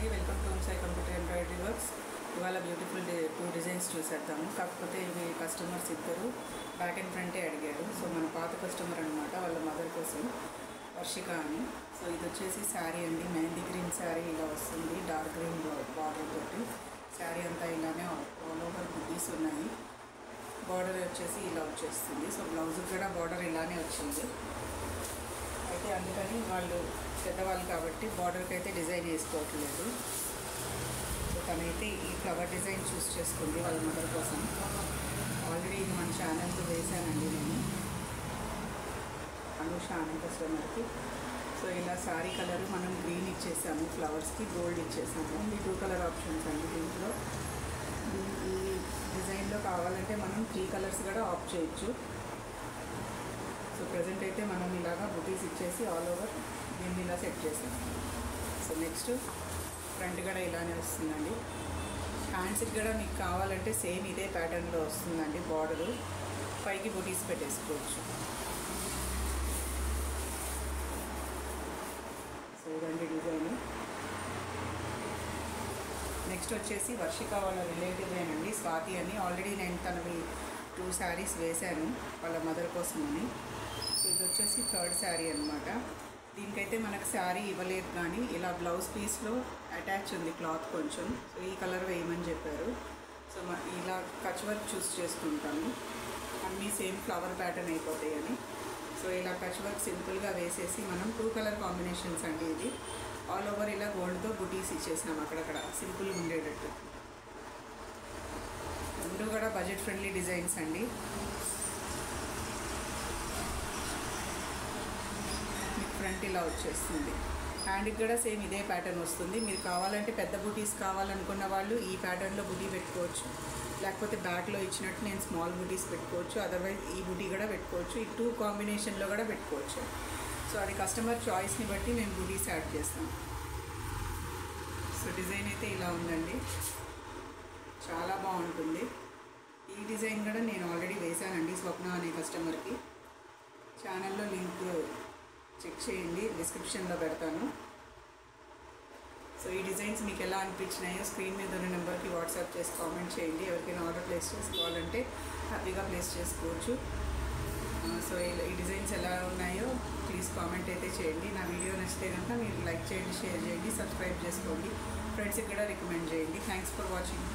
అండి, welcome to Sai computer embroidery works. ఇవాళ beautiful two designs చూసేద్దాము. కాకపోతే ఇవి కస్టమర్స్ ఇద్దరు బ్యాక్ అండ్ ఫ్రంటే అడిగారు. సో మన పాత కస్టమర్ అనమాట, వాళ్ళ మదర్ కోసం, వర్షిక అని. సో ఇది వచ్చేసి శారీ అండి, మెహందీ గ్రీన్ శారీ ఇలా వస్తుంది, డార్క్ గ్రీన్ బార్డర్ తోటి. శారీ అంతా ఇలానే ఆల్ ఓవర్ బుద్ధీస్ ఉన్నాయి. బార్డర్ వచ్చేసి ఇలా వచ్చేస్తుంది. సో బ్లౌజ్కి కూడా బార్డర్ ఇలానే వచ్చింది. అయితే అందుకని వాళ్ళు పెద్దవాళ్ళు కాబట్టి బార్డర్కి అయితే డిజైన్ వేసుకోవట్లేదు. సో తనైతే ఈ ఫ్లవర్ డిజైన్ చూస్ చేసుకుంది వాళ్ళ మదర్ కోసం. ఆల్రెడీ ఇది మన ఛానల్తో వేసానండి నేను, అనుష అనే కస్టమర్కి. సో ఇలా శారీ కలర్ మనం గ్రీన్ ఇచ్చేసాము, ఫ్లవర్స్కి గోల్డ్ ఇచ్చేసాము. ఈ 2 కలర్ ఆప్షన్స్ అండి. దీంట్లో ఈ డిజైన్లో కావాలంటే మనం 3 కలర్స్ కూడా ఆప్ట్ చేయొచ్చు. సో ప్రజెంట్ అయితే మనం ఇలాగా బుటీస్ ఇచ్చేసి ఆల్ ఓవర్ దీన్ని ఇలా సెట్ చేసాం. సో నెక్స్ట్ ఫ్రంట్ కూడా ఇలానే వస్తుందండి. హ్యాండ్స్కి కూడా మీకు కావాలంటే సేమ్ ఇదే ప్యాటర్న్లో వస్తుందండి. బార్డరు పైకి బుటీస్ పెట్టేసుకోవచ్చు. సో ఇదండి డిజైన్. నెక్స్ట్ వచ్చేసి వర్షిక వాళ్ళ రిలేటివేనండి, స్వాతి అని. ఆల్రెడీ నేను తనవి 2 శారీస్ వేశాను వాళ్ళ మదర్ కోసమని. సో ఇది వచ్చేసి 3rd శారీ అనమాట. దీనికైతే మనకు శారీ ఇవ్వలేదు, కానీ ఇలా బ్లౌజ్ పీస్లో అటాచ్ ఉంది క్లాత్ కొంచెం. సో ఈ కలర్ వేయమని చెప్పారు. సో ఇలా కచ్ వర్క్ చూస్ చేసుకుంటాము, అన్నీ సేమ్ ఫ్లవర్ ప్యాటర్న్ అయిపోతాయని. సో ఇలా కచ్ వర్క్ సింపుల్గా వేసేసి మనం 2 కలర్ కాంబినేషన్స్ అండి. ఇది ఆల్ ఓవర్ ఇలా గోల్డ్తో బుటీస్ ఇచ్చేసినాం అక్కడక్కడ సింపుల్గా ఉండేటట్టు. రెండు కూడా బడ్జెట్ ఫ్రెండ్లీ డిజైన్స్ అండి. మీకు ఫ్రంట్ ఇలా వచ్చేస్తుంది. హ్యాండ్కి కూడా సేమ్ ఇదే ప్యాటర్న్ వస్తుంది. మీరు కావాలంటే పెద్ద బుటీస్ కావాలనుకున్న వాళ్ళు ఈ ప్యాటర్న్లో బుటీ పెట్టుకోవచ్చు, లేకపోతే బ్యాక్లో ఇచ్చినట్టు నేను స్మాల్ బుటీస్ పెట్టుకోవచ్చు. అదర్వైజ్ ఈ బుటీ కూడా పెట్టుకోవచ్చు. ఈ 2 కాంబినేషన్లో కూడా పెట్టుకోవచ్చు. సో అది కస్టమర్ చాయిస్ని బట్టి మేము బుటీస్ యాడ్ చేస్తాం. సో డిజైన్ అయితే ఇలా ఉందండి, చాలా బాగుంటుంది. ఈ డిజైన్ కూడా నేను ఆల్రెడీ వేశానండి స్వప్న అనే కస్టమర్కి. ఛానల్లో లింక్ చెక్ చేయండి, డిస్క్రిప్షన్లో పెడతాను. సో ఈ డిజైన్స్ మీకు ఎలా అనిపించినాయో స్క్రీన్ మీద ఉన్న నెంబర్కి వాట్సాప్ చేసి కామెంట్ చేయండి. ఎవరికైనా ఆర్డర్ ప్లేస్ చేసుకోవాలంటే హ్యాపీగా ప్లేస్ చేసుకోవచ్చు. సో ఈ డిజైన్స్ ఎలా ఉన్నాయో ప్లీజ్ కామెంట్ అయితే చేయండి. నా వీడియో నచ్చితే కనుక మీరు లైక్ చేయండి, షేర్ చేయండి, సబ్స్క్రైబ్ చేసుకోండి, ఫ్రెండ్స్కి కూడా రికమెండ్ చేయండి. Thanks for watching.